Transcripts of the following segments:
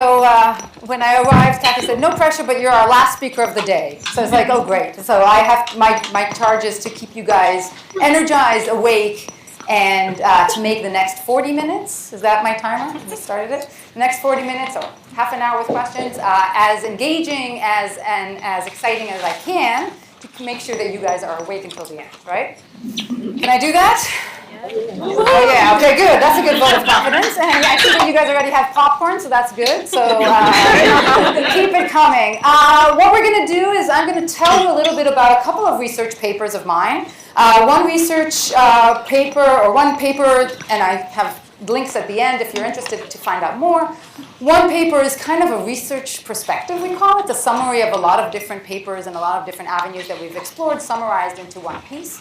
So when I arrived, Kathy said, no pressure, but you're our last speaker of the day. So it's like, oh, great. So I have my charge is to keep you guys energized, awake, and to make the next 40 minutes. Is that my timer? I started it. The next 40 minutes, or half an hour with questions, as engaging and as exciting as I can to make sure that you guys are awake until the end, right? Can I do that? Oh, yeah, okay, good. That's a good vote of confidence. And I see that you guys already have popcorn, so that's good. So keep it coming. What we're going to do is I'm going to tell you a little bit about a couple of research papers of mine. One research paper, or one paper, and I have links at the end if you're interested to find out more. One paper is kind of a research perspective, we call it, a summary of a lot of different papers and a lot of different avenues that we've explored, summarized into one piece.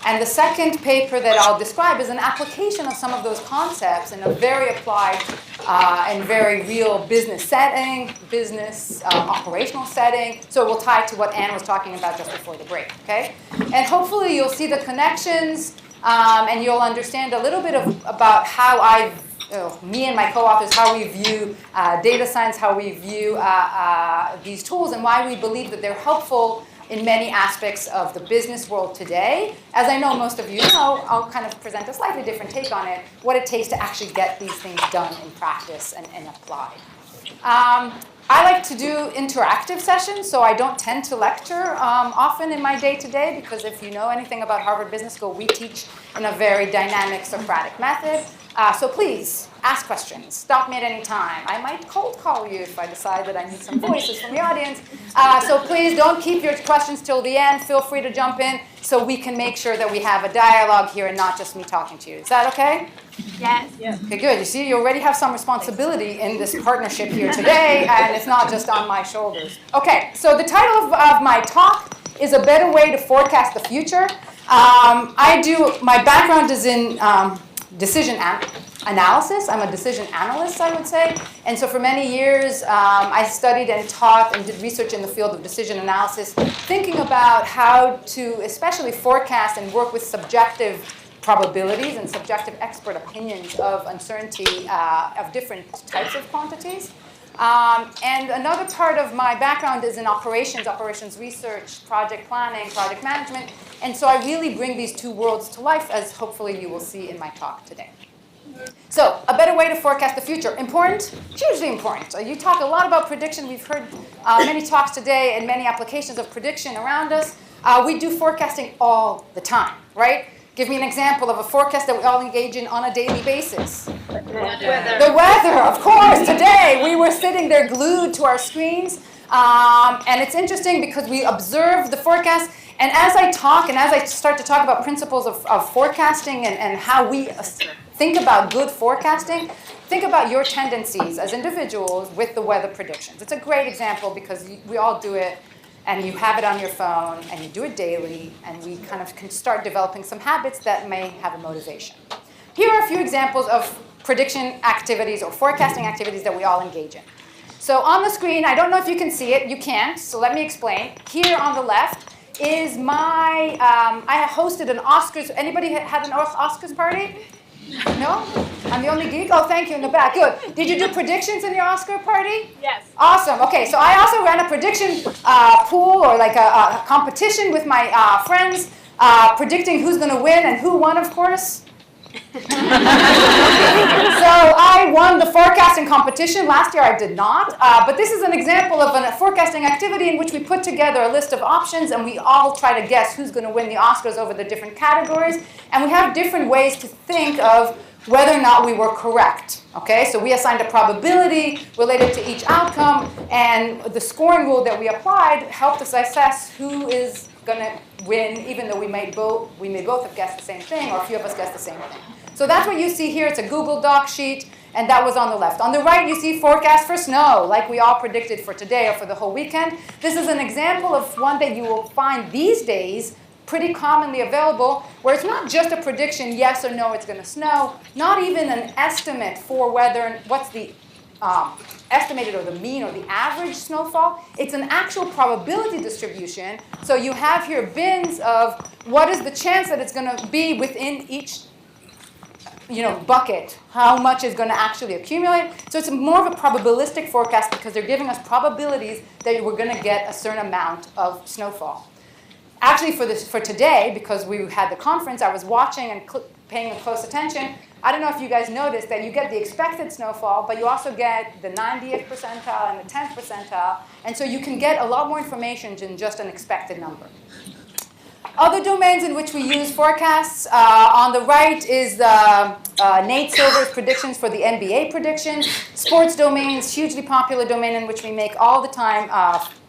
And the second paper that I'll describe is an application of some of those concepts in a very applied and very real business setting, business operational setting. So it will tie to what Anne was talking about just before the break, okay? And hopefully you'll see the connections and you'll understand a little bit about how me and my co-authors, how we view data science, how we view these tools, and why we believe that they're helpful in many aspects of the business world today. As I know most of you know, I'll kind of present a slightly different take on it, what it takes to actually get these things done in practice and applied. I like to do interactive sessions, so I don't tend to lecture often in my day-to-day, because if you know anything about Harvard Business School, we teach in a very dynamic Socratic method. So please, ask questions. Stop me at any time. I might cold call you if I decide that I need some voices from the audience. So please don't keep your questions till the end. Feel free to jump in so we can make sure that we have a dialogue here and not just me talking to you. Is that okay? Yes. Yeah. Okay, good. You see, you already have some responsibility in this partnership here today, and it's not just on my shoulders. Okay, so the title of my talk is A Better Way to Forecast the Future. My background is in decision analysis. I'm a decision analyst, I would say. And so for many years, I studied and taught and did research in the field of decision analysis, thinking about how to especially forecast and work with subjective probabilities and subjective expert opinions of uncertainty of different types of quantities. And another part of my background is in operations research, project planning, project management. And so I really bring these two worlds to life, as hopefully you will see in my talk today. So, a better way to forecast the future. Important? Hugely important. You talk a lot about prediction. We've heard many talks today and many applications of prediction around us. We do forecasting all the time, right? Give me an example of a forecast that we all engage in on a daily basis. The weather, of course. Today, we were sitting there glued to our screens. And it's interesting because we observe the forecast. And as I talk and as I start to talk about principles of forecasting and how we think about good forecasting, think about your tendencies as individuals with the weather predictions. It's a great example because we all do it, and you have it on your phone, and you do it daily, and we kind of can start developing some habits that may have a motivation. Here are a few examples of prediction activities or forecasting activities that we all engage in. So on the screen, I don't know if you can see it. You can't, so let me explain. Here on the left is my, I hosted an Oscars. Anybody had an Oscars party? No? I'm the only geek? Oh, thank you, in the back. Good. Did you do predictions in your Oscar party? Yes. Awesome. Okay, so I also ran a prediction pool, or like a competition with my friends, predicting who's going to win and who won, of course. So I won the forecasting competition. Last year I did not. But this is an example of a forecasting activity in which we put together a list of options and we all try to guess who's going to win the Oscars over the different categories. And we have different ways to think of whether or not we were correct. Okay, so we assigned a probability related to each outcome, and the scoring rule that we applied helped us assess who is going to win, even though we may both have guessed the same thing, or a few of us guessed the same thing. So that's what you see here. It's a Google Doc sheet, and that was on the left. On the right, you see forecast for snow, like we all predicted for today or for the whole weekend. This is an example of one that you will find these days pretty commonly available, where it's not just a prediction, yes or no, it's going to snow, not even an estimate for whether, what's the estimated or the mean or the average snowfall. It's an actual probability distribution. So you have here bins of what is the chance that it's going to be within each bucket how much is going to actually accumulate. So it's more of a probabilistic forecast because they're giving us probabilities that we're going to get a certain amount of snowfall. Actually, for today, because we had the conference, I was watching and paying close attention. I don't know if you guys noticed that you get the expected snowfall, but you also get the 90th percentile and the 10th percentile. And so you can get a lot more information than just an expected number. Other domains in which we use forecasts, on the right is Nate Silver's predictions for the NBA predictions. Sports domains, hugely popular domain in which we make all the time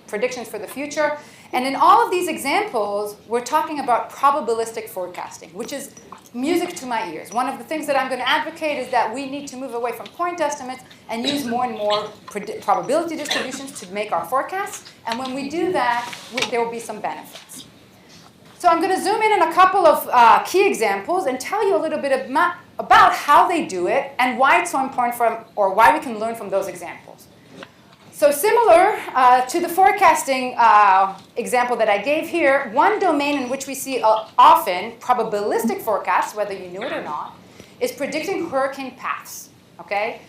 predictions for the future. And in all of these examples, we're talking about probabilistic forecasting, which is music to my ears. One of the things that I'm going to advocate is that we need to move away from point estimates and use more and more probability distributions to make our forecasts. And when we do that, there will be some benefits. So I'm going to zoom in on a couple of key examples and tell you a little bit about how they do it and why it's so important or why we can learn from those examples. So similar to the forecasting example that I gave here, one domain in which we see often probabilistic forecasts, whether you knew it or not, is predicting hurricane paths. Okay?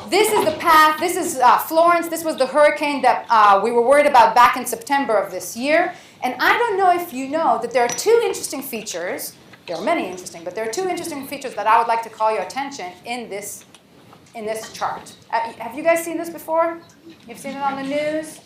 This is the path. This is Florence. This was the hurricane that we were worried about back in September of this year. And I don't know if you know that there are two interesting features. There are many interesting, but there are two interesting features that I would like to call your attention in this chart. Have you guys seen this before? You've seen it on the news?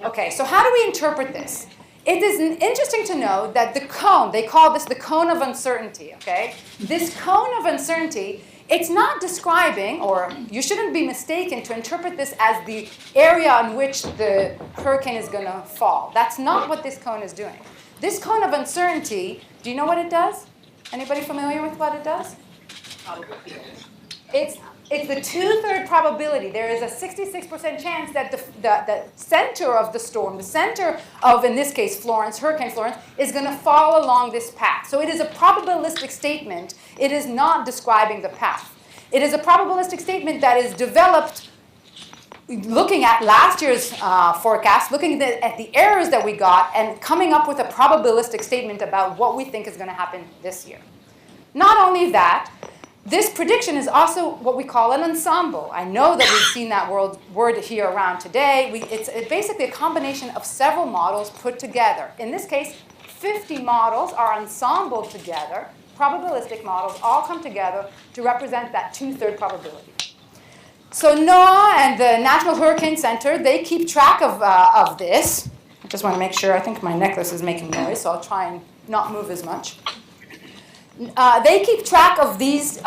Okay, so how do we interpret this? It is interesting to know that the cone, they call this the cone of uncertainty, okay? This cone of uncertainty, it's not describing, or you shouldn't be mistaken to interpret this as the area on which the hurricane is going to fall. That's not what this cone is doing. This cone of uncertainty, do you know what it does? Anybody familiar with what it does? It's the 2/3 probability. There is a 66% chance that the center of the storm, the center of, in this case, Florence, Hurricane Florence, is going to fall along this path. So it is a probabilistic statement. It is not describing the path. It is a probabilistic statement that is developed looking at last year's forecast, looking at the errors that we got, and coming up with a probabilistic statement about what we think is going to happen this year. Not only that, this prediction is also what we call an ensemble. I know that we've seen that word here around today. It's basically a combination of several models put together. In this case, 50 models are ensembled together. Probabilistic models all come together to represent that 2/3 probability. So NOAA and the National Hurricane Center, they keep track of this. I just want to make sure. I think my necklace is making noise, so I'll try and not move as much. They keep track of these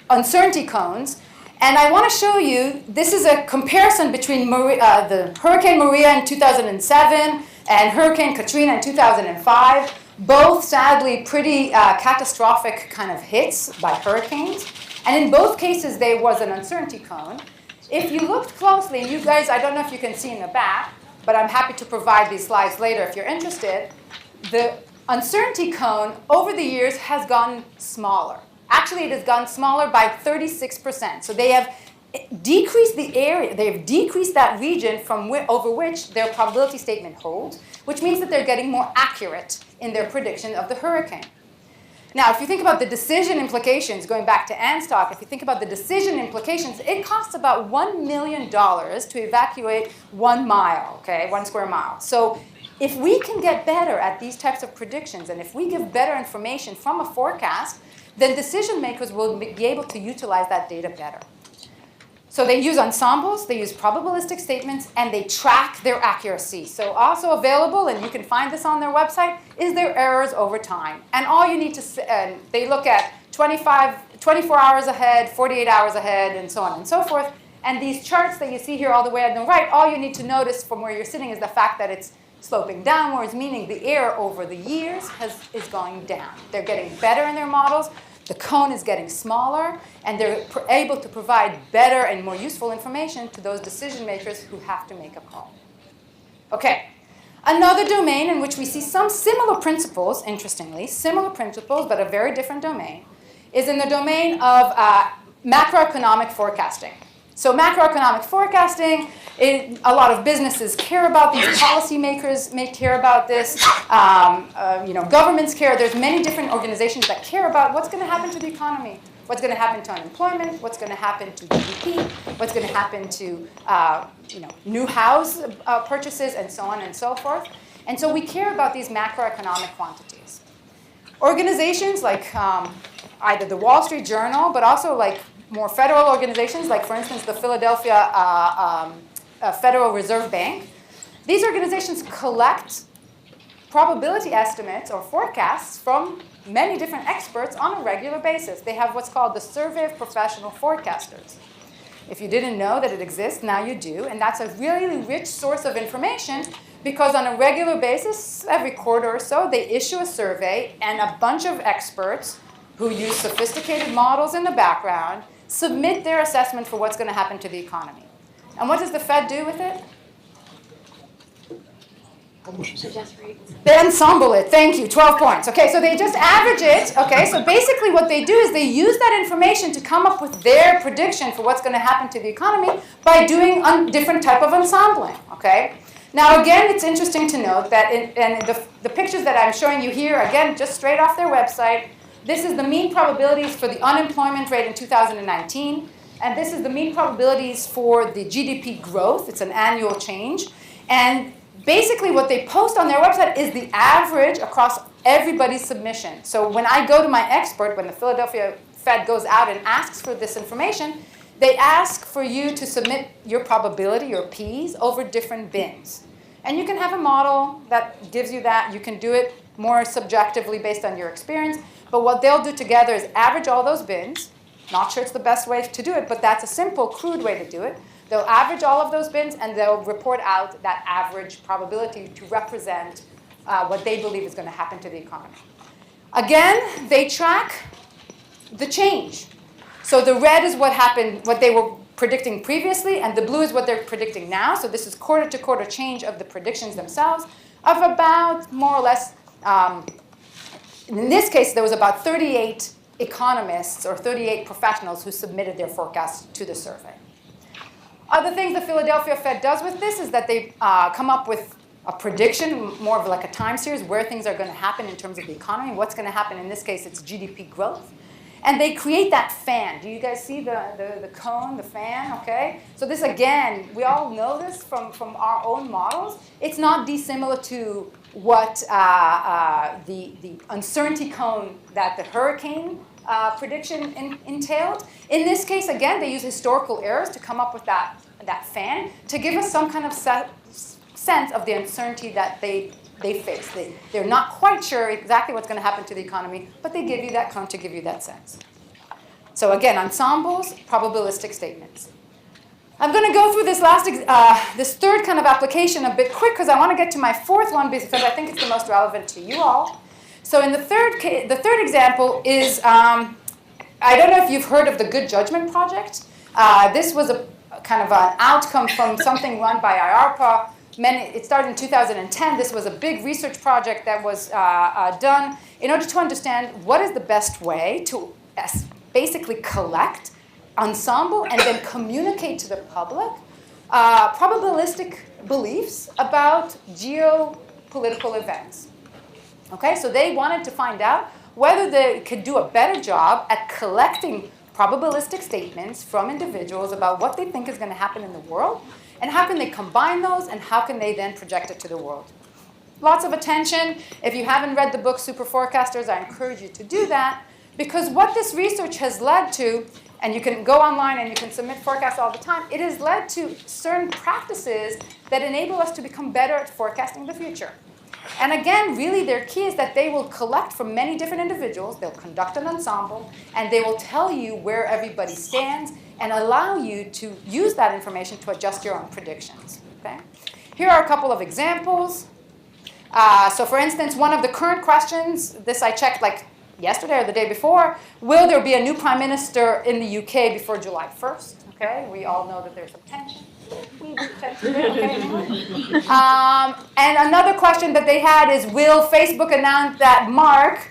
uncertainty cones. And I want to show you, this is a comparison between the Hurricane Maria in 2007 and Hurricane Katrina in 2005. Both, sadly, pretty catastrophic kind of hits by hurricanes. And in both cases, there was an uncertainty cone. If you looked closely, and you guys, I don't know if you can see in the back, but I'm happy to provide these slides later if you're interested. The uncertainty cone over the years has gotten smaller. Actually, it has gotten smaller by 36%. So they have decreased the area, they have decreased that region over which their probability statement holds, which means that they're getting more accurate in their prediction of the hurricane. Now, if you think about the decision implications, going back to Ann's talk, if you think about the decision implications, it costs about $1 million to evacuate 1 mile, okay, 1 square mile. So if we can get better at these types of predictions, and if we give better information from a forecast, then decision makers will be able to utilize that data better. So they use ensembles, they use probabilistic statements, and they track their accuracy. So also available, and you can find this on their website, is their errors over time. And all you need to, they look at 24 hours ahead, 48 hours ahead, and so on and so forth. And these charts that you see here all the way on the right, all you need to notice from where you're sitting is the fact that it's sloping downwards, meaning the error over the years is going down. They're getting better in their models. The cone is getting smaller, and they're able to provide better and more useful information to those decision makers who have to make a call. Okay, another domain in which we see some similar principles, interestingly, similar principles, but a very different domain, is in the domain of macroeconomic forecasting. So macroeconomic forecasting, a lot of businesses care about these, policymakers may care about this, governments care. There's many different organizations that care about what's going to happen to the economy what's going to happen to unemployment, what's going to happen to GDP, what's going to happen to new house purchases, and so on and so forth. And so we care about these macroeconomic quantities. Organizations like either the Wall Street Journal, but also like more federal organizations, like for instance the Philadelphia Federal Reserve Bank. These organizations collect probability estimates or forecasts from many different experts on a regular basis. They have what's called the Survey of Professional Forecasters. If you didn't know that it exists, now you do, and that's a really rich source of information because on a regular basis, every quarter or so, they issue a survey and a bunch of experts who use sophisticated models in the background submit their assessment for what's going to happen to the economy. And what does the Fed do with it? They ensemble it. Thank you. 12 points. Okay, so they just average it. Okay, so basically what they do is they use that information to come up with their prediction for what's going to happen to the economy by doing different type of ensembling. Okay. Now again, it's interesting to note that the pictures that I'm showing you here, again, just straight off their website, this is the mean probabilities for the unemployment rate in 2019, and this is the mean probabilities for the GDP growth. It's an annual change, and basically what they post on their website is the average across everybody's submission. So when I go to my expert, when the Philadelphia Fed goes out and asks for this information, they ask for you to submit your probability, your P's, over different bins. And you can have a model that gives you that. You can do it more subjectively based on your experience. But what they'll do together is average all those bins. Not sure it's the best way to do it, but that's a simple, crude way to do it. They'll average all of those bins, and they'll report out that average probability to represent what they believe is going to happen to the economy. Again, they track the change. So the red is what happened, what they were predicting previously, and the blue is what they're predicting now. So this is quarter-to-quarter change of the predictions themselves of about more or less, in this case, there was about 38 economists or 38 professionals who submitted their forecasts to the survey. Other things the Philadelphia Fed does with this is that they come up with a prediction, more of like a time series, where things are going to happen in terms of the economy. What's going to happen in this case, it's GDP growth. And they create that fan. Do you guys see the cone, the fan, okay? So this, again, we all know this from our own models. It's not dissimilar to what the uncertainty cone that the hurricane prediction entailed. In this case, again, they use historical errors to come up with that fan to give us some kind of sense of the uncertainty that they face. They're not quite sure exactly what's going to happen to the economy, but they give you that cone to give you that sense. So again, ensembles, probabilistic statements. I'm going to go through this this third kind of application a bit quick because I want to get to my fourth one because I think it's the most relevant to you all. So in the third example is, I don't know if you've heard of the Good Judgment Project. This was a kind of an outcome from something run by IARPA. It started in 2010. This was a big research project that was done in order to understand what is the best way to basically collect, ensemble, and then communicate to the public probabilistic beliefs about geopolitical events. Okay, so they wanted to find out whether they could do a better job at collecting probabilistic statements from individuals about what they think is going to happen in the world, and how can they combine those, and how can they then project it to the world. Lots of attention. If you haven't read the book Super Forecasters, I encourage you to do that, because what this research has led to, and you can go online and you can submit forecasts all the time, it has led to certain practices that enable us to become better at forecasting the future. And again, really their key is that they will collect from many different individuals, they'll conduct an ensemble, and they will tell you where everybody stands and allow you to use that information to adjust your own predictions. Okay? Here are a couple of examples. So for instance, one of the current questions, this I checked like yesterday or the day before, will there be a new prime minister in the UK before July 1st? Okay, we all know that there's a tension. And another question that they had is, will Facebook announce that Mark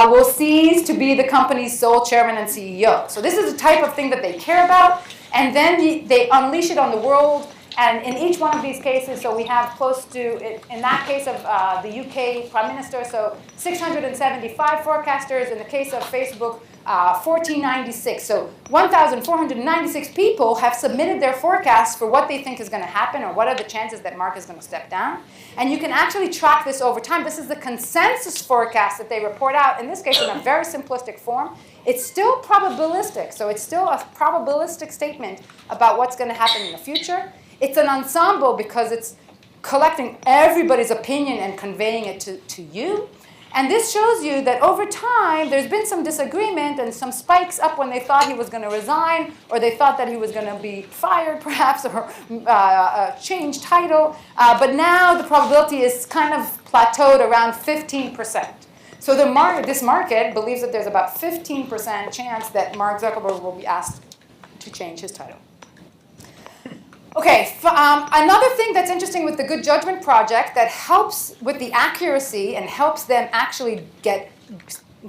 will cease to be the company's sole chairman and CEO? So this is the type of thing that they care about, and then they unleash it on the world. And in each one of these cases, so we have close to, in that case of the UK Prime Minister, so 675 forecasters. In the case of Facebook, 1496. So 1,496 people have submitted their forecasts for what they think is going to happen or what are the chances that Mark is going to step down. And you can actually track this over time. This is the consensus forecast that they report out, in this case in a very simplistic form. It's still probabilistic, so it's still a probabilistic statement about what's going to happen in the future. It's an ensemble because it's collecting everybody's opinion and conveying it to you. And this shows you that over time, there's been some disagreement and some spikes up when they thought he was going to resign, or they thought that he was going to be fired, perhaps, or change title. But now the probability is kind of plateaued around 15%. So this market believes that there's about 15% chance that Mark Zuckerberg will be asked to change his title. Okay, another thing that's interesting with the Good Judgment Project that helps with the accuracy and helps them actually get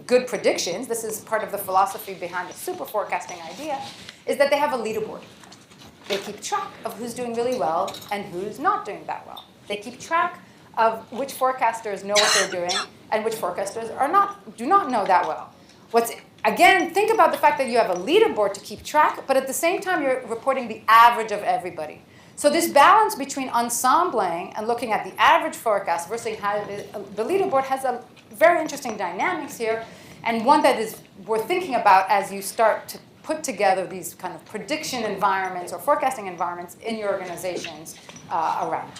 good predictions, this is part of the philosophy behind the super forecasting idea, is that they have a leaderboard. They keep track of who's doing really well and who's not doing that well. They keep track of which forecasters know what they're doing and which forecasters do not know that well. Again, think about the fact that you have a leaderboard to keep track, but at the same time, you're reporting the average of everybody. So this balance between ensembling and looking at the average forecast versus how the leaderboard has a very interesting dynamics here, and one that is worth thinking about as you start to put together these kind of prediction environments or forecasting environments in your organizations around.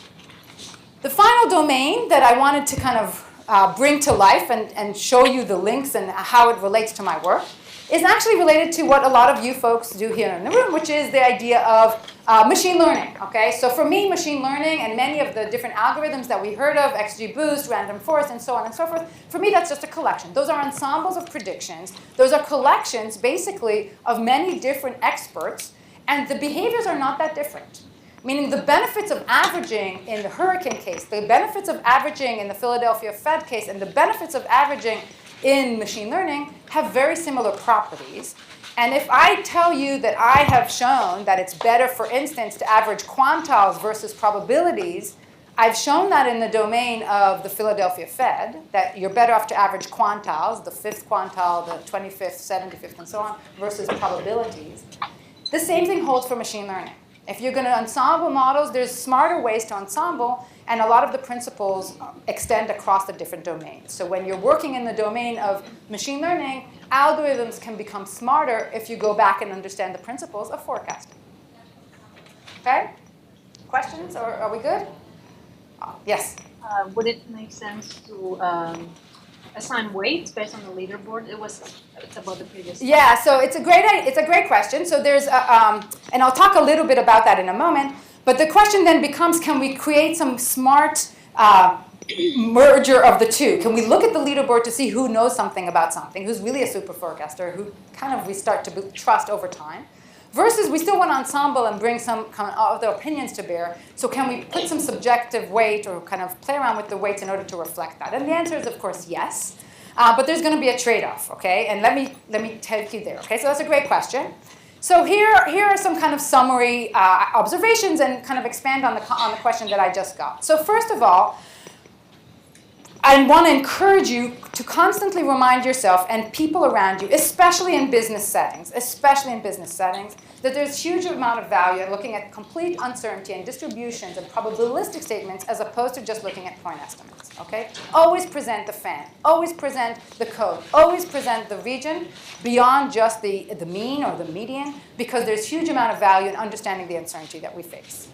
The final domain that I wanted to kind of bring to life and show you the links and how it relates to my work is actually related to what a lot of you folks do here in the room, which is the idea of machine learning. Okay, so for me, machine learning and many of the different algorithms that we heard of, XGBoost, random forest, and so on and so forth, for me, that's just a collection. Those are ensembles of predictions. Those are collections, basically, of many different experts, and the behaviors are not that different. Meaning the benefits of averaging in the hurricane case, the benefits of averaging in the Philadelphia Fed case, and the benefits of averaging in machine learning have very similar properties. And if I tell you that I have shown that it's better, for instance, to average quantiles versus probabilities, I've shown that in the domain of the Philadelphia Fed, that you're better off to average quantiles, the 5th quantile, the 25th, 75th, and so on, versus probabilities. The same thing holds for machine learning. If you're going to ensemble models, there's smarter ways to ensemble, and a lot of the principles extend across the different domains. So when you're working in the domain of machine learning, algorithms can become smarter if you go back and understand the principles of forecasting. Okay? Questions, or are we good? Yes? Would it make sense to assign weights based on the leaderboard? It's about the previous slide. Yeah, so it's a great question. So there's and I'll talk a little bit about that in a moment. But the question then becomes, can we create some smart merger of the two? Can we look at the leaderboard to see who knows something about something, who's really a super forecaster, who kind of we start to trust over time, versus we still want to ensemble and bring some kind of other opinions to bear. So can we put some subjective weight or kind of play around with the weights in order to reflect that? And the answer is, of course, yes. But there's going to be a trade-off, okay? And let me take you there, okay? So that's a great question. So here are some kind of summary observations and kind of expand on the question that I just got. So first of all, I want to encourage you to constantly remind yourself and people around you, especially in business settings, that there's a huge amount of value in looking at complete uncertainty and distributions and probabilistic statements as opposed to just looking at point estimates, okay? Always present the fan, always present the code, always present the region beyond just the mean or the median, because there's huge amount of value in understanding the uncertainty that we face.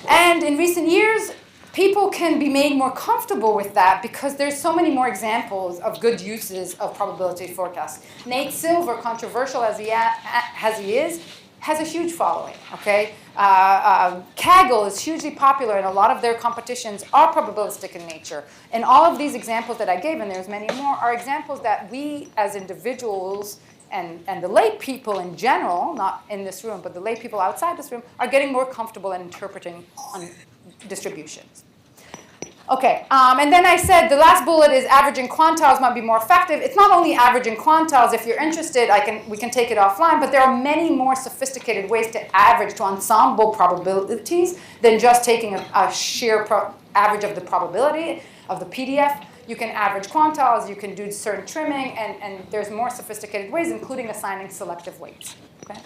And in recent years, people can be made more comfortable with that because there's so many more examples of good uses of probability forecasts. Nate Silver, controversial as he is, has a huge following, okay? Kaggle is hugely popular, and a lot of their competitions are probabilistic in nature. And all of these examples that I gave, and there's many more, are examples that we as individuals and the lay people in general, not in this room, but the lay people outside this room, are getting more comfortable in interpreting distributions. Okay, and then I said the last bullet is averaging quantiles might be more effective. It's not only averaging quantiles. If you're interested, we can take it offline, but there are many more sophisticated ways to average, to ensemble probabilities than just taking a sheer average of the probability of the PDF. You can average quantiles. You can do certain trimming. And there's more sophisticated ways, including assigning selective weights. Okay?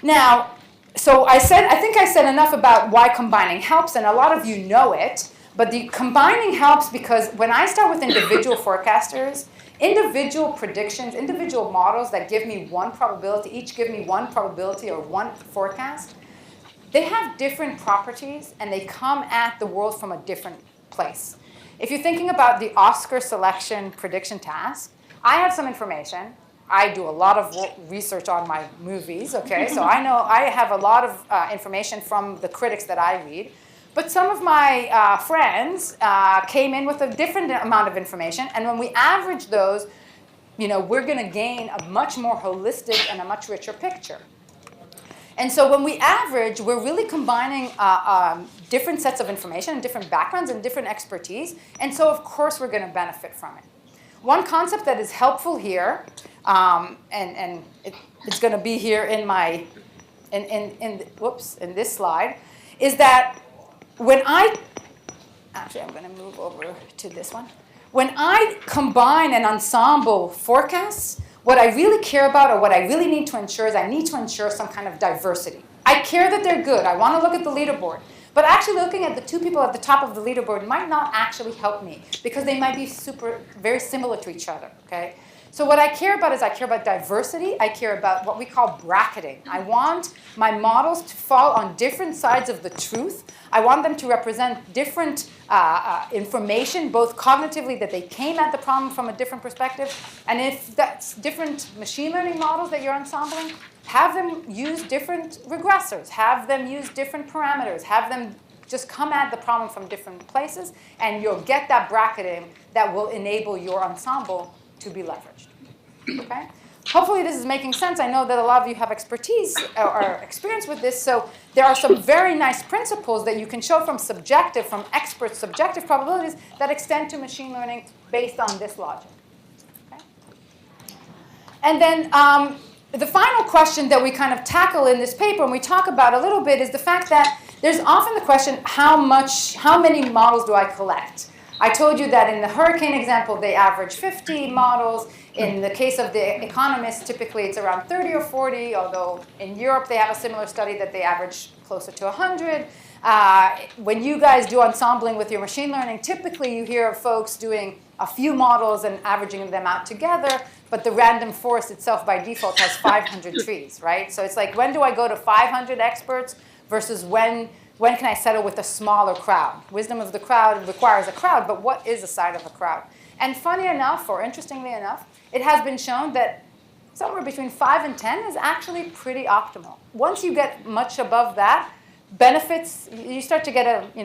Now, so I think I said enough about why combining helps, and a lot of you know it. But the combining helps because when I start with individual forecasters, individual predictions, individual models that give me one probability, each give me one probability or one forecast, they have different properties and they come at the world from a different place. If you're thinking about the Oscar selection prediction task, I have some information. I do a lot of research on my movies, okay? So I know I have a lot of information from the critics that I read. But some of my friends came in with a different amount of information, and when we average those, we're going to gain a much more holistic and a much richer picture. And so when we average, we're really combining different sets of information, different backgrounds, and different expertise, and so of course we're going to benefit from it. One concept that is helpful here, and it's going to be here in my in this slide, is that when I'm going to move over to this one. When I combine an ensemble forecast, what I really care about or what I really need to ensure is I need to ensure some kind of diversity. I care that they're good. I want to look at the leaderboard. But actually looking at the two people at the top of the leaderboard might not actually help me because they might be very similar to each other, okay? So what I care about is I care about diversity. I care about what we call bracketing. I want my models to fall on different sides of the truth. I want them to represent different information, both cognitively, that they came at the problem from a different perspective. And if that's different machine learning models that you're ensembling, have them use different regressors. Have them use different parameters. Have them just come at the problem from different places. And you'll get that bracketing that will enable your ensemble to be leveraged. Okay? Hopefully this is making sense. I know that a lot of you have expertise or experience with this, so there are some very nice principles that you can show from experts' subjective probabilities that extend to machine learning based on this logic. Okay? And then the final question that we kind of tackle in this paper and we talk about a little bit is the fact that there's often the question, how many models do I collect? I told you that in the hurricane example, they average 50 models. In the case of the economists, typically it's around 30 or 40, although in Europe they have a similar study that they average closer to 100. When you guys do ensembling with your machine learning, typically you hear of folks doing a few models and averaging them out together, but the random forest itself by default has 500 trees, right? So it's like, when do I go to 500 experts versus when can I settle with a smaller crowd? Wisdom of the crowd requires a crowd, but what is the size of a crowd? And funny enough, or interestingly enough, it has been shown that somewhere between 5 and 10 is actually pretty optimal. Once you get much above that, benefits, you start to get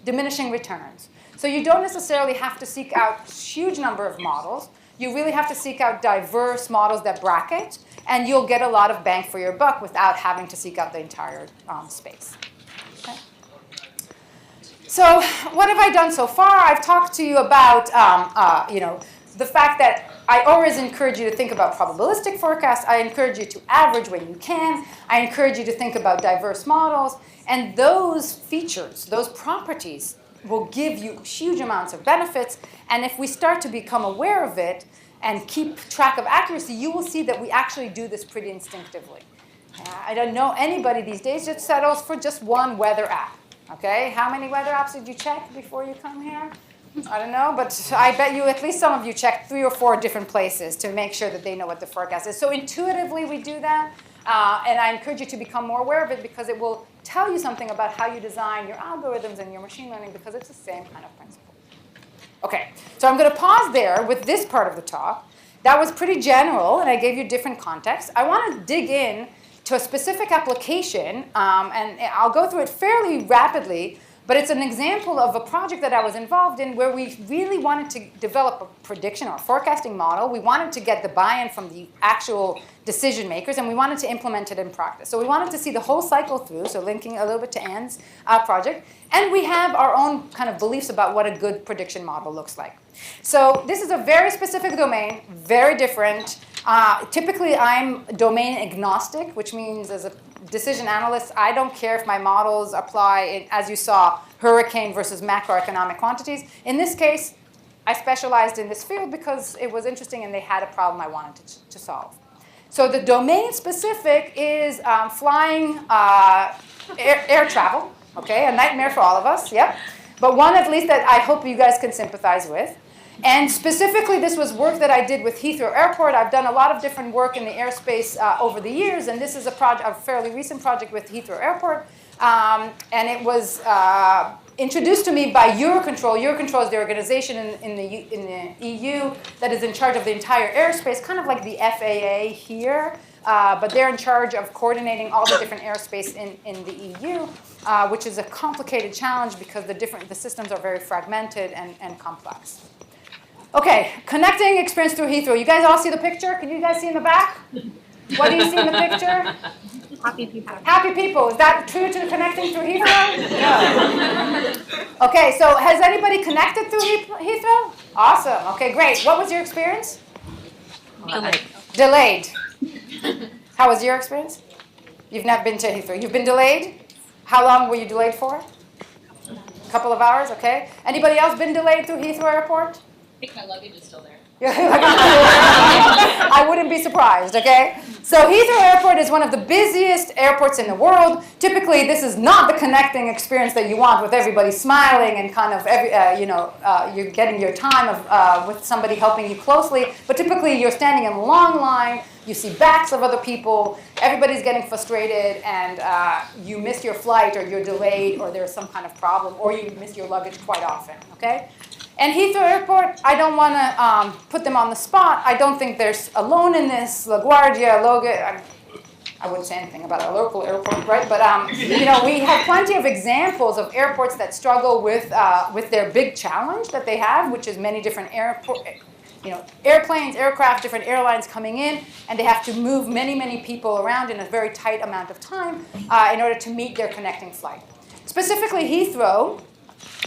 diminishing returns. So you don't necessarily have to seek out a huge number of models. You really have to seek out diverse models that bracket, and you'll get a lot of bang for your buck without having to seek out the entire space. Okay. So what have I done so far? I've talked to you about the fact that I always encourage you to think about probabilistic forecasts. I encourage you to average when you can. I encourage you to think about diverse models. And those features, those properties, will give you huge amounts of benefits. And if we start to become aware of it and keep track of accuracy, you will see that we actually do this pretty instinctively. I don't know anybody these days that settles for just one weather app. Okay, how many weather apps did you check before you come here? I don't know, but I bet you at least some of you checked 3 or 4 different places to make sure that they know what the forecast is. So intuitively we do that, and I encourage you to become more aware of it because it will tell you something about how you design your algorithms and your machine learning because it's the same kind of principle. Okay, so I'm going to pause there with this part of the talk. That was pretty general, and I gave you different contexts. I want to dig in to a specific application, and I'll go through it fairly rapidly, but it's an example of a project that I was involved in where we really wanted to develop a prediction or a forecasting model. We wanted to get the buy-in from the actual decision makers, and we wanted to implement it in practice. So we wanted to see the whole cycle through, so linking a little bit to Anne's project, and we have our own kind of beliefs about what a good prediction model looks like. So this is a very specific domain, very different. Typically, I'm domain agnostic, which means as a decision analyst, I don't care if my models apply, as you saw, hurricane versus macroeconomic quantities. In this case, I specialized in this field because it was interesting and they had a problem I wanted to solve. So the domain specific is flying air travel, okay, a nightmare for all of us, yep. But one at least that I hope you guys can sympathize with. And specifically, this was work that I did with Heathrow Airport. I've done a lot of different work in the airspace over the years, and this is a fairly recent project with Heathrow Airport. And it was introduced to me by Eurocontrol. Eurocontrol is the organization in the EU that is in charge of the entire airspace, kind of like the FAA here. But they're in charge of coordinating all the different airspace in the EU, which is a complicated challenge because the systems are very fragmented and complex. Okay, connecting experience through Heathrow. You guys all see the picture? Can you guys see in the back? What do you see in the picture? Happy people. Happy people. Is that true to connecting through Heathrow? No. Okay, so has anybody connected through Heathrow? Awesome. Okay, great. What was your experience? Delayed. How was your experience? You've not been to Heathrow. You've been delayed? How long were you delayed for? A couple of hours, okay. Anybody else been delayed through Heathrow Airport? I think my luggage is still there. I wouldn't be surprised, okay? So Heathrow Airport is one of the busiest airports in the world. Typically, this is not the connecting experience that you want with everybody smiling and kind of, you're getting your time with somebody helping you closely. But typically, you're standing in a long line. You see backs of other people. Everybody's getting frustrated, and you miss your flight, or you're delayed, or there's some kind of problem, or you miss your luggage quite often, okay? And Heathrow Airport, I don't want to put them on the spot. I don't think they're alone in this. LaGuardia, Logan, I wouldn't say anything about a local airport, right? But we have plenty of examples of airports that struggle with their big challenge that they have, which is many different airplanes, aircraft, different airlines coming in, and they have to move many, many people around in a very tight amount of time in order to meet their connecting flight. Specifically, Heathrow,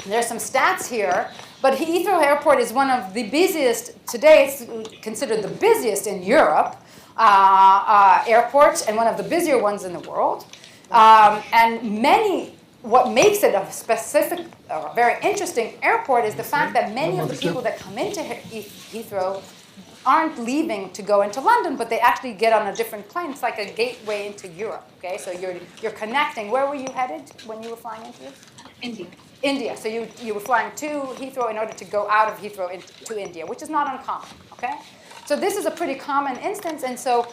there's some stats here. But Heathrow Airport is one of the busiest, today it's considered the busiest in Europe, airports, and one of the busier ones in the world. What makes it a specific, very interesting airport is the fact that many of the people that come into Heathrow aren't leaving to go into London, but they actually get on a different plane. It's like a gateway into Europe, okay? So you're connecting. Where were you headed when you were flying into this? India. So you were flying to Heathrow in order to go out of Heathrow to India, which is not uncommon, okay? So this is a pretty common instance, and so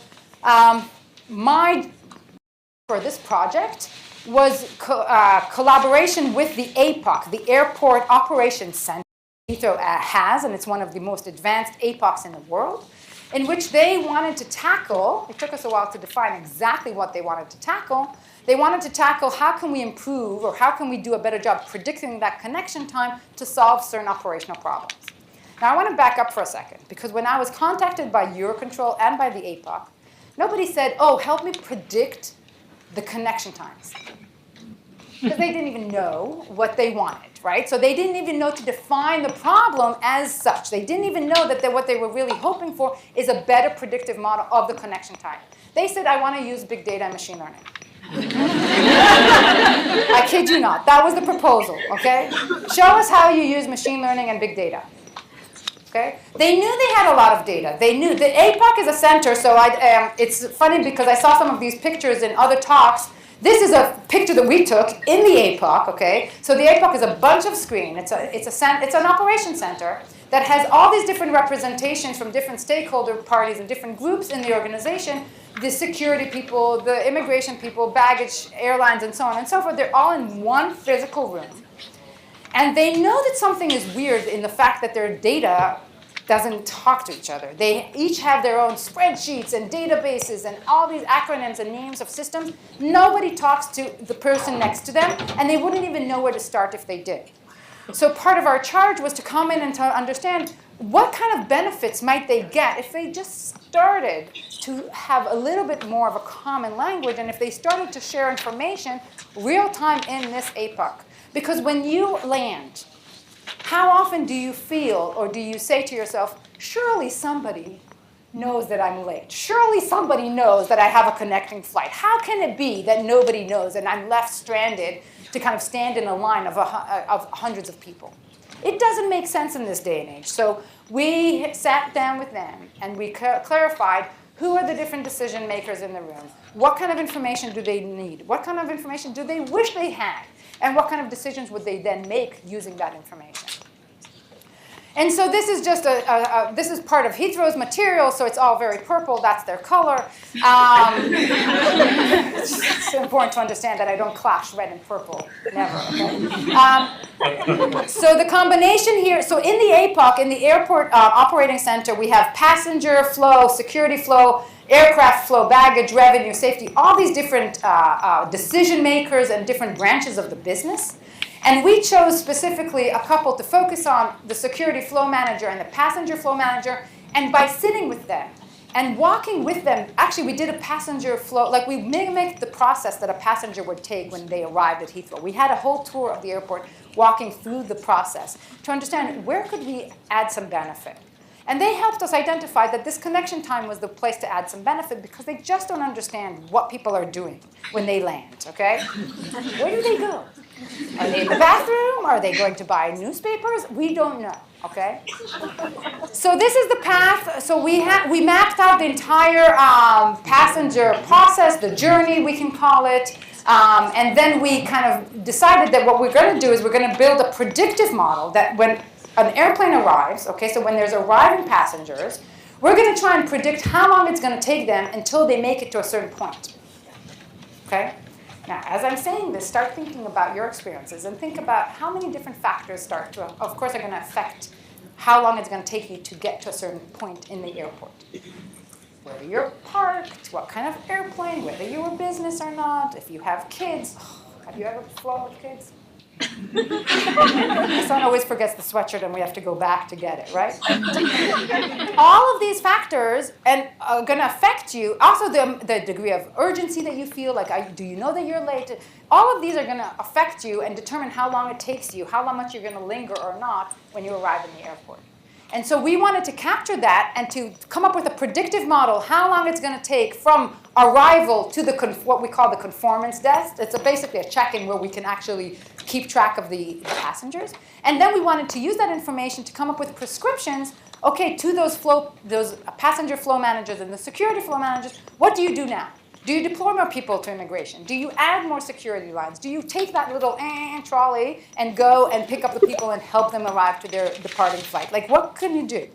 for this project was collaboration with the APOC, the Airport Operations Center Heathrow has, and it's one of the most advanced APOCs in the world, in which they wanted to tackle, it took us a while to define exactly what they wanted to tackle. They wanted to tackle how can we improve or how can we do a better job predicting that connection time to solve certain operational problems. Now I want to back up for a second, because when I was contacted by Eurocontrol and by the APOC, nobody said, oh, help me predict the connection times. Because they didn't even know what they wanted, right? So they didn't even know to define the problem as such. They didn't even know that what they were really hoping for is a better predictive model of the connection time. They said, I want to use big data and machine learning. I kid you not. That was the proposal, okay? Show us how you use machine learning and big data. Okay? They knew they had a lot of data. They knew. The APOC is a center, so it's funny because I saw some of these pictures in other talks. This is a picture that we took in the APOC, okay? So the APOC is a bunch of screen. It's an operation center that has all these different representations from different stakeholder parties and different groups in the organization, the security people, the immigration people, baggage, airlines, and so on and so forth. They're all in one physical room. And they know that something is weird in the fact that their data doesn't talk to each other. They each have their own spreadsheets and databases and all these acronyms and names of systems. Nobody talks to the person next to them, and they wouldn't even know where to start if they did. So part of our charge was to come in and to understand what kind of benefits might they get if they just started to have a little bit more of a common language, and if they started to share information real time in this APOC. Because when you land, how often do you feel or do you say to yourself, surely somebody knows that I'm late. Surely somebody knows that I have a connecting flight. How can it be that nobody knows and I'm left stranded to kind of stand in a line of hundreds of people? It doesn't make sense in this day and age. So we sat down with them and we clarified who are the different decision makers in the room. What kind of information do they need? What kind of information do they wish they had? And what kind of decisions would they then make using that information? And so this is just this is part of Heathrow's material, so it's all very purple. That's their color. It's important to understand that I don't clash red and purple, never. Okay? So the combination here, so in the APOC, in the airport operating center, we have passenger flow, security flow, aircraft flow, baggage, revenue, safety, all these different decision makers and different branches of the business. And we chose specifically a couple to focus on, the security flow manager and the passenger flow manager. And by sitting with them and walking with them, actually we did a passenger flow, like we mimicked the process that a passenger would take when they arrived at Heathrow. We had a whole tour of the airport walking through the process to understand where could we add some benefit. And they helped us identify that this connection time was the place to add some benefit because they just don't understand what people are doing when they land, okay? Where do they go? Are they in the bathroom? Are they going to buy newspapers? We don't know, okay? So this is the path. So we mapped out the entire passenger process, the journey, we can call it. And then we kind of decided that what we're going to do is we're going to build a predictive model that when an airplane arrives, okay, so when there's arriving passengers, we're going to try and predict how long it's going to take them until they make it to a certain point, okay? Now, as I'm saying this, start thinking about your experiences and think about how many different factors of course, are going to affect how long it's going to take you to get to a certain point in the airport. Whether you're parked, what kind of airplane, whether you're a business or not, if you have kids. Have you ever flown with kids? My son always forgets the sweatshirt and we have to go back to get it, right? All of these factors are going to affect you. Also the degree of urgency that you feel, like do you know that you're late? All of these are going to affect you and determine how long it takes you, how much you're going to linger or not when you arrive in the airport. And so we wanted to capture that and to come up with a predictive model, how long it's going to take from arrival to what we call the conformance desk. It's basically a check-in where we can actually keep track of the passengers. And then we wanted to use that information to come up with prescriptions, okay, to those passenger flow managers and the security flow managers. What do you do now? Do you deploy more people to immigration? Do you add more security lines? Do you take that little trolley and go and pick up the people and help them arrive to their departing flight? Like, what can you do?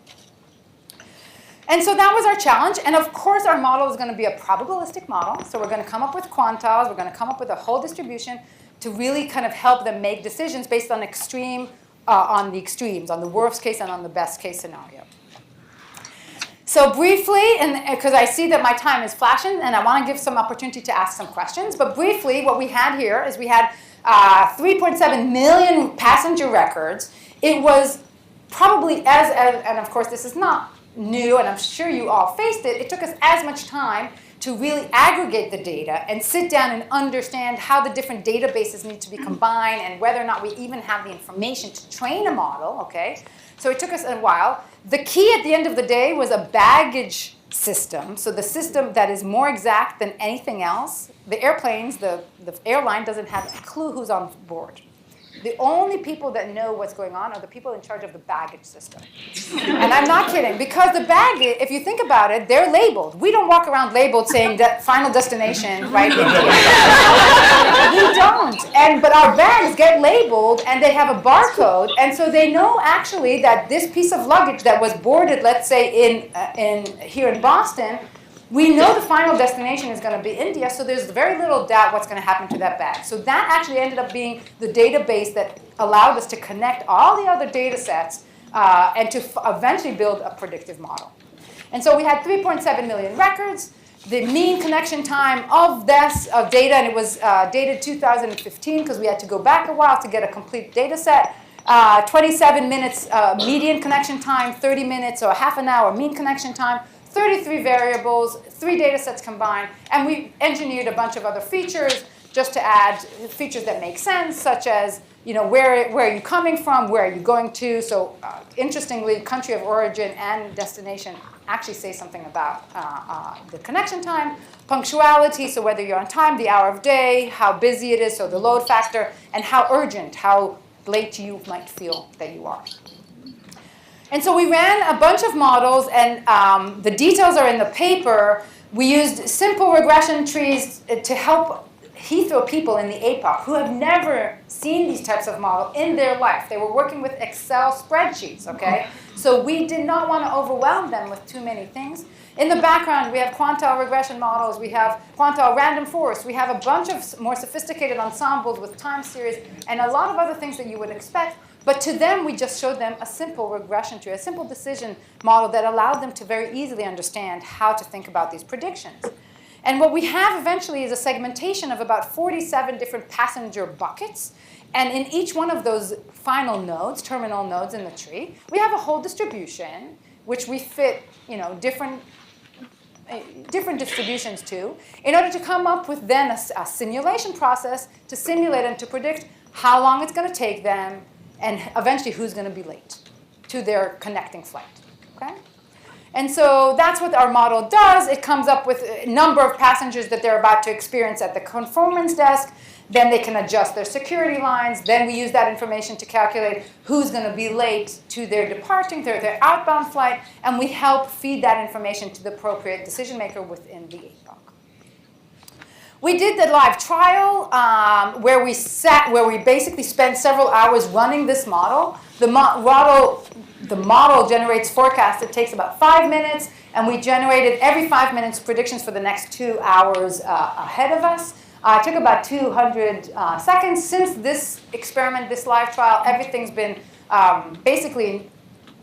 And so that was our challenge. And of course, our model is going to be a probabilistic model. So we're going to come up with quantiles. We're going to come up with a whole distribution to really kind of help them make decisions based on the extremes, on the worst case and on the best case scenario. So briefly, and because I see that my time is flashing, and I want to give some opportunity to ask some questions, but briefly, what we had here is we had 3.7 million passenger records. It was probably and of course this is not new, and I'm sure you all faced it, it took us as much time to really aggregate the data and sit down and understand how the different databases need to be combined and whether or not we even have the information to train a model, okay? So it took us a while. The key at the end of the day was a baggage system, so the system that is more exact than anything else. The airplanes, the airline doesn't have a clue who's on board. The only people that know what's going on are the people in charge of the baggage system. And I'm not kidding, because the baggage, if you think about it, they're labeled. We don't walk around labeled saying that final destination, right, India. We don't. But our bags get labeled and they have a barcode, and so they know actually that this piece of luggage that was boarded, let's say here in Boston, we know the final destination is going to be India, so there's very little doubt what's going to happen to that bag. So that actually ended up being the database that allowed us to connect all the other data sets and to eventually build a predictive model. And so we had 3.7 million records. The mean connection time of data, and it was dated 2015 because we had to go back a while to get a complete data set. 27 minutes median connection time, 30 minutes or half an hour mean connection time. 33 variables, 3 data sets combined, and we engineered a bunch of other features just to add features that make sense, such as, where are you coming from, where are you going to? So interestingly, country of origin and destination actually say something about the connection time, punctuality, so whether you're on time, the hour of day, how busy it is, so the load factor, and how urgent, how late you might feel that you are. And so we ran a bunch of models, and the details are in the paper. We used simple regression trees to help Heathrow people in the APOC who have never seen these types of models in their life. They were working with Excel spreadsheets, okay? So we did not want to overwhelm them with too many things. In the background, we have quantile regression models. We have quantile random forest. We have a bunch of more sophisticated ensembles with time series and a lot of other things that you would expect. But to them, we just showed them a simple regression tree, a simple decision model that allowed them to very easily understand how to think about these predictions. And what we have eventually is a segmentation of about 47 different passenger buckets. And in each one of those final nodes, terminal nodes in the tree, we have a whole distribution, which we fit different distributions to, in order to come up with then a simulation process to simulate and to predict how long it's going to take them and eventually who's going to be late to their connecting flight. Okay? And so that's what our model does. It comes up with a number of passengers that they're about to experience at the conformance desk. Then they can adjust their security lines. Then we use that information to calculate who's going to be late to their departing, their outbound flight, and we help feed that information to the appropriate decision maker within the APOC. We did the live trial where we basically spent several hours running this model. The model generates forecasts. It takes about 5 minutes, and we generated every 5 minutes predictions for the next 2 hours ahead of us. It took about 200 seconds. Since this experiment, this live trial, everything's been basically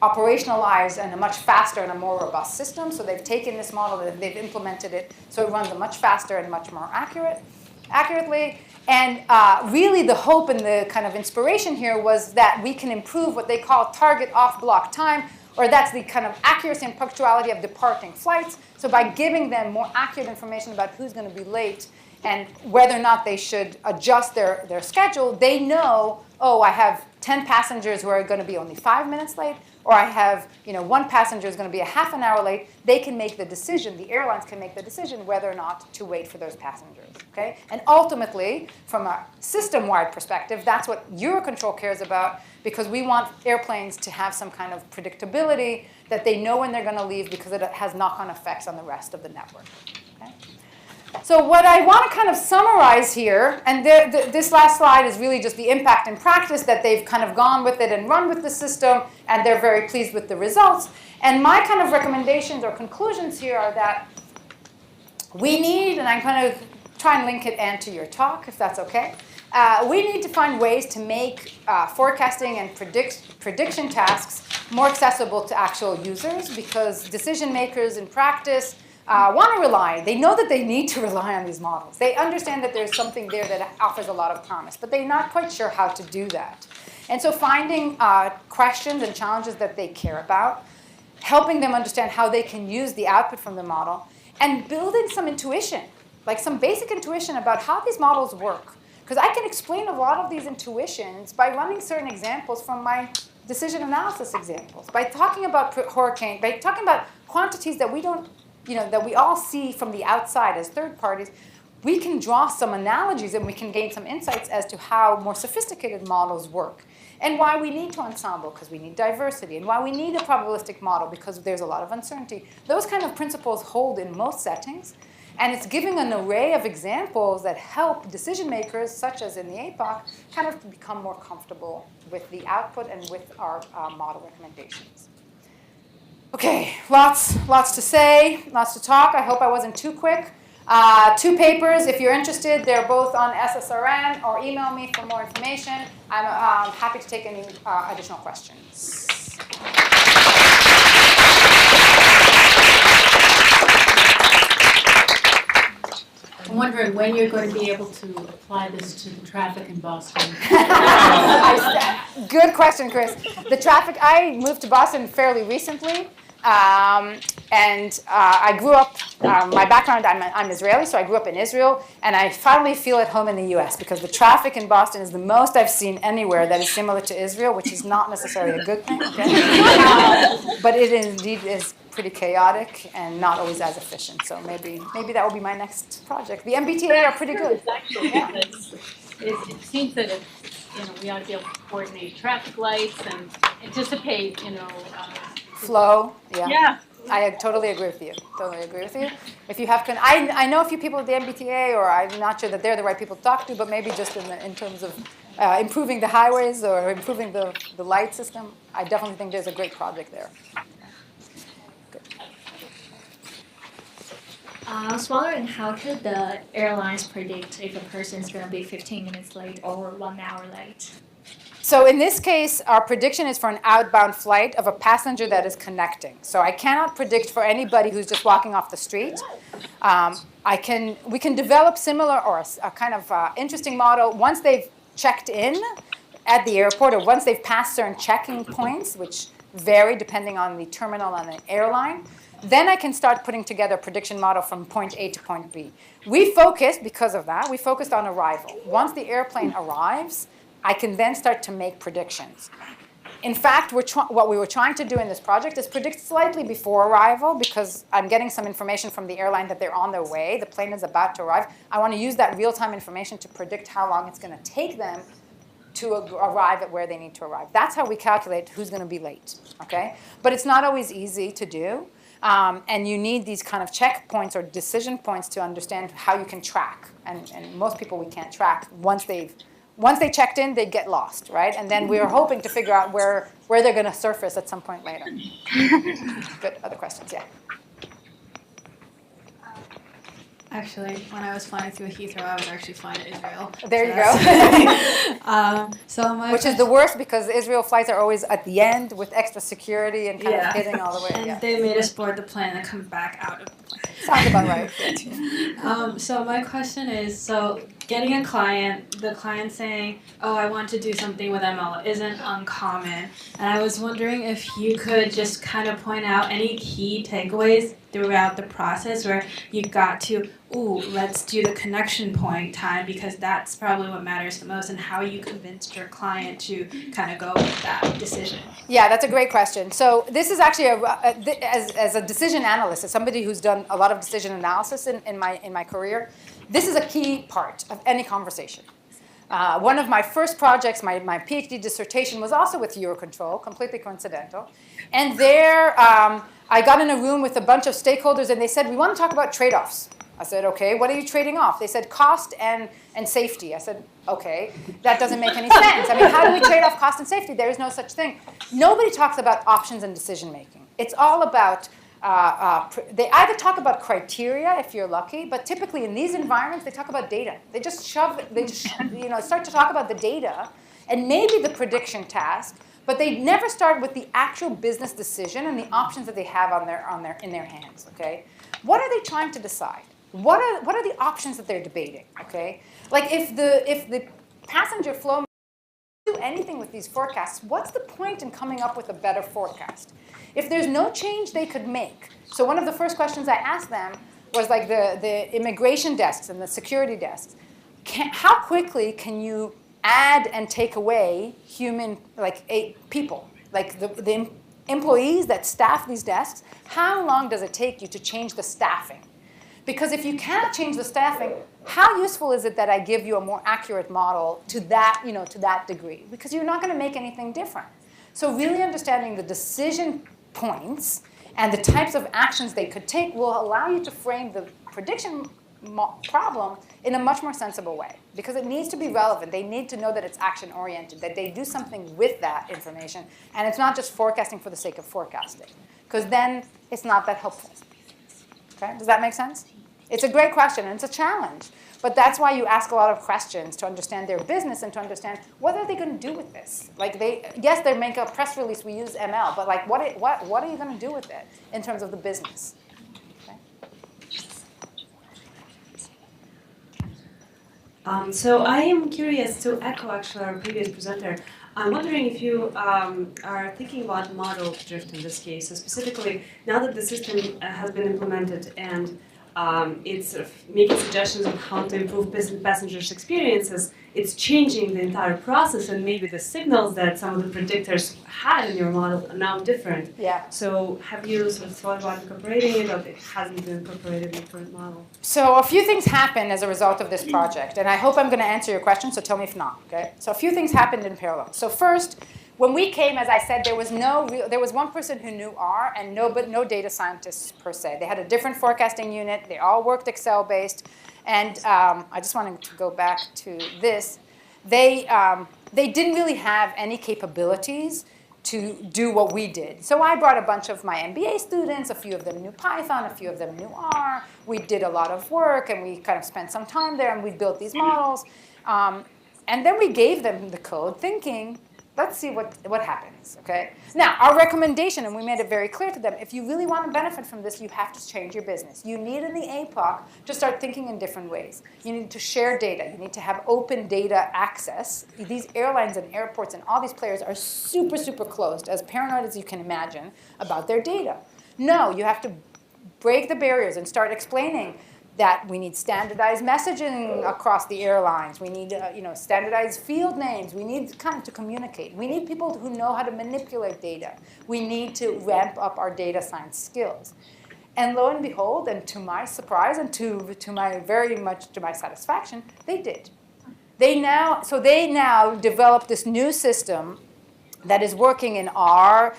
operationalized in a much faster and a more robust system. So they've taken this model, they've implemented it, so it runs a much faster and much more accurately. And really the hope and the kind of inspiration here was that we can improve what they call target off-block time, or that's the kind of accuracy and punctuality of departing flights. So by giving them more accurate information about who's going to be late and whether or not they should adjust their schedule, they know, oh, I have 10 passengers who are going to be only 5 minutes late, or I have, one passenger is going to be a half an hour late. They can make the decision, the airlines can make the decision whether or not to wait for those passengers, okay? And ultimately, from a system-wide perspective, that's what Eurocontrol cares about, because we want airplanes to have some kind of predictability that they know when they're going to leave, because it has knock-on effects on the rest of the network, okay? So what I want to kind of summarize here, and this last slide is really just the impact in practice, that they've kind of gone with it and run with the system, and they're very pleased with the results. And my kind of recommendations or conclusions here are that we need, and I'm going to try and link it and to your talk, if that's okay. We need to find ways to make forecasting and prediction tasks more accessible to actual users, because decision makers in practice want to rely. They know that they need to rely on these models. They understand that there's something there that offers a lot of promise, but they're not quite sure how to do that. And so finding questions and challenges that they care about, helping them understand how they can use the output from the model, and building some intuition, like some basic intuition about how these models work. Because I can explain a lot of these intuitions by running certain examples from my decision analysis examples, by talking about hurricane, by talking about quantities that we don't, that we all see from the outside as third parties. We can draw some analogies and we can gain some insights as to how more sophisticated models work, and why we need to ensemble, because we need diversity, and why we need a probabilistic model, because there's a lot of uncertainty. Those kind of principles hold in most settings, and it's giving an array of examples that help decision makers, such as in the APOC, kind of become more comfortable with the output and with our model recommendations. Okay, lots to say, lots to talk. I hope I wasn't too quick. 2 papers, if you're interested, they're both on SSRN, or email me for more information. I'm happy to take any additional questions. I'm wondering when you're going to be able to apply this to the traffic in Boston. Good question, Chris. The traffic, I moved to Boston fairly recently. And I grew up, my background, I'm Israeli, so I grew up in Israel, and I finally feel at home in the US, because the traffic in Boston is the most I've seen anywhere that is similar to Israel, which is not necessarily a good thing, okay? But it indeed is pretty chaotic and not always as efficient, so maybe that will be my next project. The MBTA are pretty good. Actually, yeah. It seems that it's we ought to be able to coordinate traffic lights and anticipate, Flow, yeah. yeah. I totally agree with you. Totally agree with you. If you have, I know a few people at the MBTA, or I'm not sure that they're the right people to talk to, but maybe just in terms of improving the highways or improving the light system, I definitely think there's a great project there. I was wondering, how could the airlines predict if a person is going to be 15 minutes late or 1 hour late? So in this case, our prediction is for an outbound flight of a passenger that is connecting. So I cannot predict for anybody who's just walking off the street. We can develop similar or a kind of interesting model once they've checked in at the airport, or once they've passed certain checking points, which vary depending on the terminal and the airline. Then I can start putting together a prediction model from point A to point B. Because of that, we focused on arrival. Once the airplane arrives, I can then start to make predictions. In fact, what we were trying to do in this project is predict slightly before arrival, because I'm getting some information from the airline that they're on their way, the plane is about to arrive. I want to use that real-time information to predict how long it's going to take them to arrive at where they need to arrive. That's how we calculate who's going to be late, okay? But it's not always easy to do, and you need these kind of checkpoints or decision points to understand how you can track. And most people we can't track. Once they checked in, they get lost, right? And then we're hoping to figure out where they're going to surface at some point later. Good. Other questions? Yeah. Actually, when I was flying through Heathrow, I was actually flying to Israel. There you go. Which is the worst, because Israel flights are always at the end with extra security and kind of hitting all the way. And they made us board the plane and come back out of the plane. Sounds about right. So my question is, so getting a client, the client saying, oh, I want to do something with ML isn't uncommon. And I was wondering if you could just kind of point out any key takeaways throughout the process where you got to, let's do the connection point time, because that's probably what matters the most, and how you convinced your client to kind of go with that decision. Yeah, that's a great question. So this is actually, as a decision analyst, as somebody who's done a lot of decision analysis in my career, this is a key part of any conversation. One of my first projects, my PhD dissertation, was also with Eurocontrol, completely coincidental. And there, I got in a room with a bunch of stakeholders, and they said, we want to talk about trade-offs. I said, okay, what are you trading off? They said, cost and safety. I said, okay, that doesn't make any sense. I mean, how do we trade off cost and safety? There is no such thing. Nobody talks about options and decision-making. It's all about, they either talk about criteria, if you're lucky, but typically in these environments, they talk about data. They just start to talk about the data and maybe the prediction task, but they never start with the actual business decision and the options that they have in their hands, okay? What are they trying to decide? What are the options that they're debating, okay? Like if the passenger flow do anything with these forecasts, what's the point in coming up with a better forecast? If there's no change they could make. So one of the first questions I asked them was like the immigration desks and the security desks. How quickly can you add and take away human, people, like the employees that staff these desks? How long does it take you to change the staffing? Because if you can't change the staffing, how useful is it that I give you a more accurate model to that degree? Because you're not going to make anything different. So really understanding the decision points and the types of actions they could take will allow you to frame the prediction problem in a much more sensible way. Because it needs to be relevant. They need to know that it's action-oriented, that they do something with that information, and it's not just forecasting for the sake of forecasting. Because then it's not that helpful. Okay? Does that make sense? It's a great question, and it's a challenge. But that's why you ask a lot of questions, to understand their business and to understand what are they going to do with this. Like they make a press release, we use ML, but like what are you going to do with it in terms of the business? Okay. So I am curious to echo actually our previous presenter. I'm wondering if you are thinking about model drift in this case. So specifically, now that the system has been implemented and it's sort of making suggestions on how to improve passengers' experiences, it's changing the entire process, and maybe the signals that some of the predictors had in your model are now different. Yeah. So have you sort of thought about incorporating it, or it hasn't been incorporated in the current model? So a few things happened as a result of this project, and I hope I'm going to answer your question, so tell me if not, okay? So a few things happened in parallel. So first, when we came, as I said, there was one person who knew R and no data scientists per se. They had a different forecasting unit. They all worked Excel-based. And I just wanted to go back to this. They didn't really have any capabilities to do what we did. So I brought a bunch of my MBA students. A few of them knew Python. A few of them knew R. We did a lot of work, and we kind of spent some time there, and we built these models. And then we gave them the code thinking, let's see what happens, okay? Now, our recommendation, and we made it very clear to them, if you really want to benefit from this, you have to change your business. You need in the APOC to start thinking in different ways. You need to share data. You need to have open data access. These airlines and airports and all these players are super, super closed, as paranoid as you can imagine, about their data. No, you have to break the barriers and start explaining that we need standardized messaging across the airlines. We need standardized field names. We need kind of to communicate. We need people who know how to manipulate data. We need to ramp up our data science skills. And lo and behold, and to my surprise and to my very much to my satisfaction, they did. They now developed this new system that is working in R.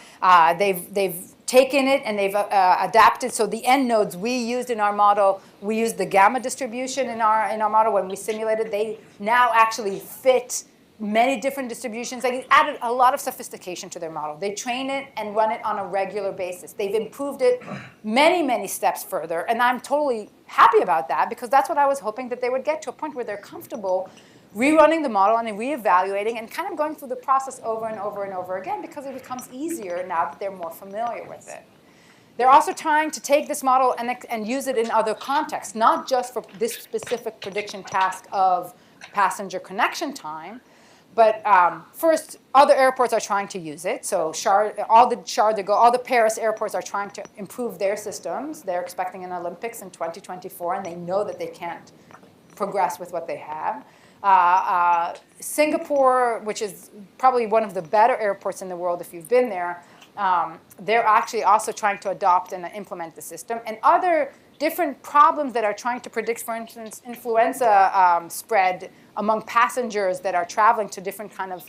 They've taken it and they've adapted. So the end nodes we used in our model, we used the gamma distribution in our model when we simulated. They now actually fit many different distributions. They added a lot of sophistication to their model. They train it and run it on a regular basis. They've improved it many, many steps further. And I'm totally happy about that, because that's what I was hoping that they would get to, a point where they're comfortable rerunning the model and reevaluating and kind of going through the process over and over and over again, because it becomes easier now that they're more familiar with it. They're also trying to take this model and use it in other contexts, not just for this specific prediction task of passenger connection time, but first, other airports are trying to use it. So all the Paris airports are trying to improve their systems. They're expecting an Olympics in 2024, and they know that they can't progress with what they have. Singapore, which is probably one of the better airports in the world if you've been there, they're actually also trying to adopt and implement the system. And other different problems that are trying to predict, for instance, influenza spread among passengers that are traveling to different kind of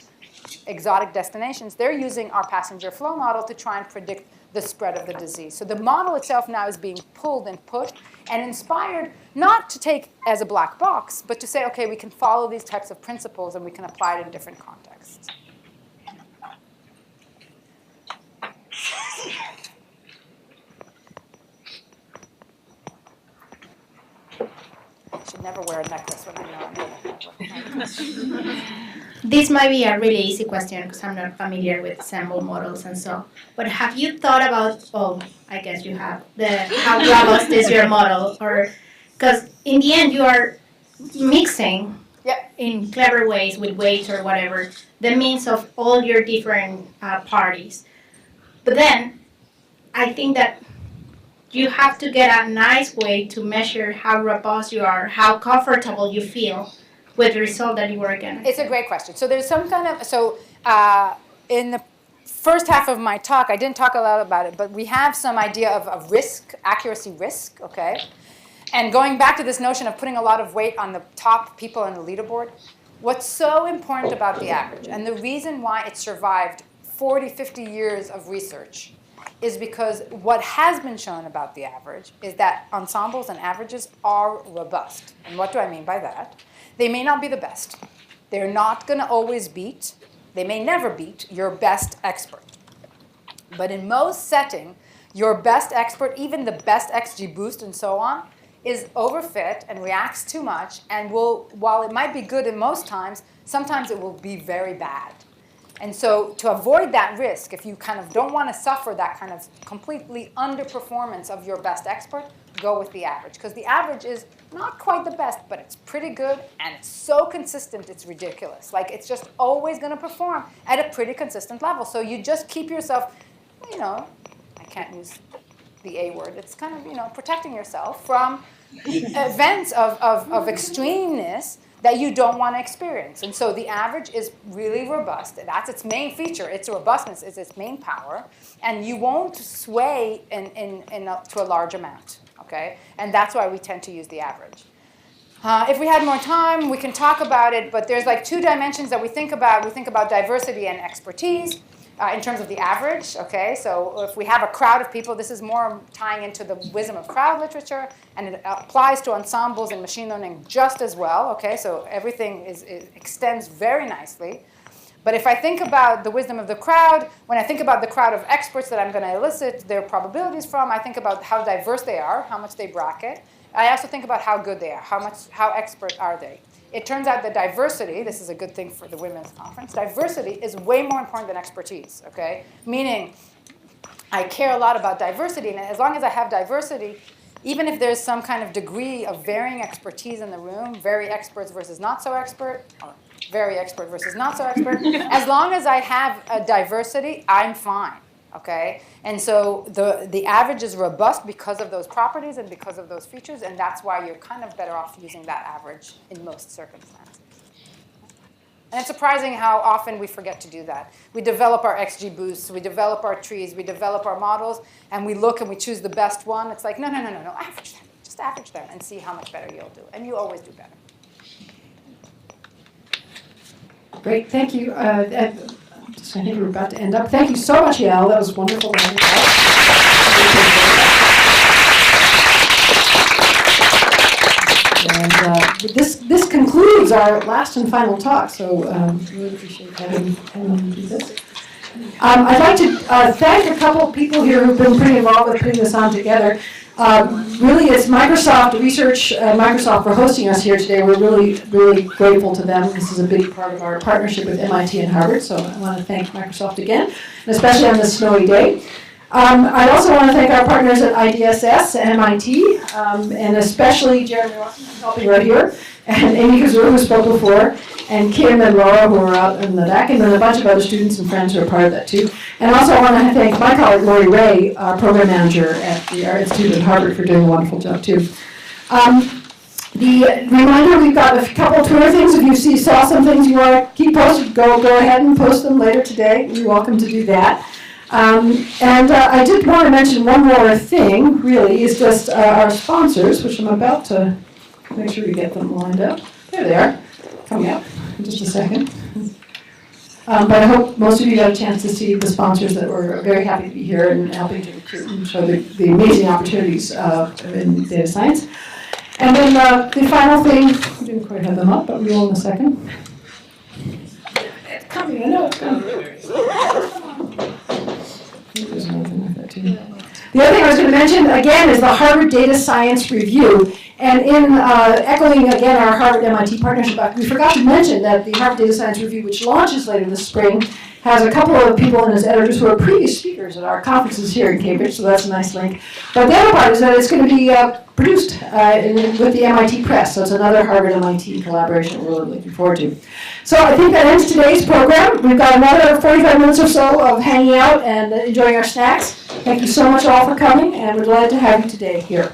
exotic destinations, they're using our passenger flow model to try and predict the spread of the disease. So the model itself now is being pulled and put and inspired, not to take as a black box, but to say, okay, we can follow these types of principles and we can apply it in different contexts. I should never wear a necklace when I know I'm going to have one. This might be a really easy question because I'm not familiar with sample models and so. But have you thought about? Oh, I guess you have. How robust is your model? Or because in the end you are mixing in clever ways with weights or whatever the means of all your different parties. But then I think that you have to get a nice way to measure how robust you are, how comfortable you feel with the result that you were getting. It's a great question. So there's some kind of, in the first half of my talk, I didn't talk a lot about it, but we have some idea of risk, accuracy risk, okay? And going back to this notion of putting a lot of weight on the top people on the leaderboard, what's so important about the average, and the reason why it survived 40, 50 years of research, is because what has been shown about the average is that ensembles and averages are robust. And what do I mean by that? They may not be the best. They're not going to always beat. They may never beat your best expert. But in most settings, your best expert, even the best XGBoost and so on, is overfit and reacts too much. And while it might be good in most times, sometimes it will be very bad. And so to avoid that risk, if you kind of don't want to suffer that kind of completely underperformance of your best expert, go with the average. Because the average is not quite the best, but it's pretty good, and it's so consistent, it's ridiculous. Like, it's just always going to perform at a pretty consistent level. So you just keep yourself, I can't use the A word. It's kind of, protecting yourself from events of extremeness that you don't want to experience. And so the average is really robust. That's its main feature. Its robustness is its main power. And you won't sway to a large amount, okay? And that's why we tend to use the average. If we had more time, we can talk about it, but there's like 2 dimensions that we think about. We think about diversity and expertise in terms of the average, okay? So if we have a crowd of people, this is more tying into the wisdom of crowd literature, and it applies to ensembles in machine learning just as well, okay? So everything it extends very nicely. But if I think about the wisdom of the crowd, when I think about the crowd of experts that I'm going to elicit their probabilities from, I think about how diverse they are, how much they bracket. I also think about how good they are, how expert are they. It turns out that diversity, this is a good thing for the women's conference, diversity is way more important than expertise, okay? Meaning, I care a lot about diversity, and as long as I have diversity, even if there's some kind of degree of varying expertise in the room, very experts versus not so expert, or very expert versus not so expert, as long as I have a diversity, I'm fine, okay? And so the average is robust because of those properties and because of those features, and that's why you're kind of better off using that average in most circumstances. And it's surprising how often we forget to do that. We develop our XG boosts, we develop our trees, we develop our models, and we look and we choose the best one. It's like, no, average them. Just average them and see how much better you'll do. And you always do better. Great, thank you. I think we're about to end up. Thank you so much, Yael. That was wonderful. And this concludes our last and final talk. So really appreciate having you do this. I'd like to thank a couple of people here who've been pretty involved with putting this on together. Really, it's Microsoft Research, Microsoft for hosting us here today. We're really, really grateful to them. This is a big part of our partnership with MIT and Harvard, so I want to thank Microsoft again, and especially on this snowy day. I also want to thank our partners at IDSS and MIT, and especially Jeremy Ross, who's helping right here, and Amy Kazur, who spoke before, and Kim and Laura, who are out in the back, and then a bunch of other students and friends who are part of that too. And also I want to thank my colleague Lori Ray, our program manager at the Art Institute at Harvard, for doing a wonderful job too. The reminder, we've got a couple of Twitter things. If you saw some things you want to keep posted, go ahead and post them later today. You're welcome to do that. I did want to mention one more thing, really, is just our sponsors, which I'm about to make sure we get them lined up. There they are, coming up in just a second. But I hope most of you got a chance to see the sponsors that were very happy to be here and helping to recruit and show the amazing opportunities in data science. And then the final thing, we didn't quite have them up, but we will in a second. It's coming, I know it's coming. There's another thing like that too. The other thing I was going to mention, again, is the Harvard Data Science Review. And in echoing, again, our Harvard-MIT partnership, we forgot to mention that the Harvard Data Science Review, which launches later this spring, has a couple of people in as editors who are previous speakers at our conferences here in Cambridge, so that's a nice link. But the other part is that it's going to be produced with the MIT Press, so it's another Harvard-MIT collaboration we're really looking forward to. So I think that ends today's program. We've got another 45 minutes or so of hanging out and enjoying our snacks. Thank you so much all for coming, and we're delighted to have you today here.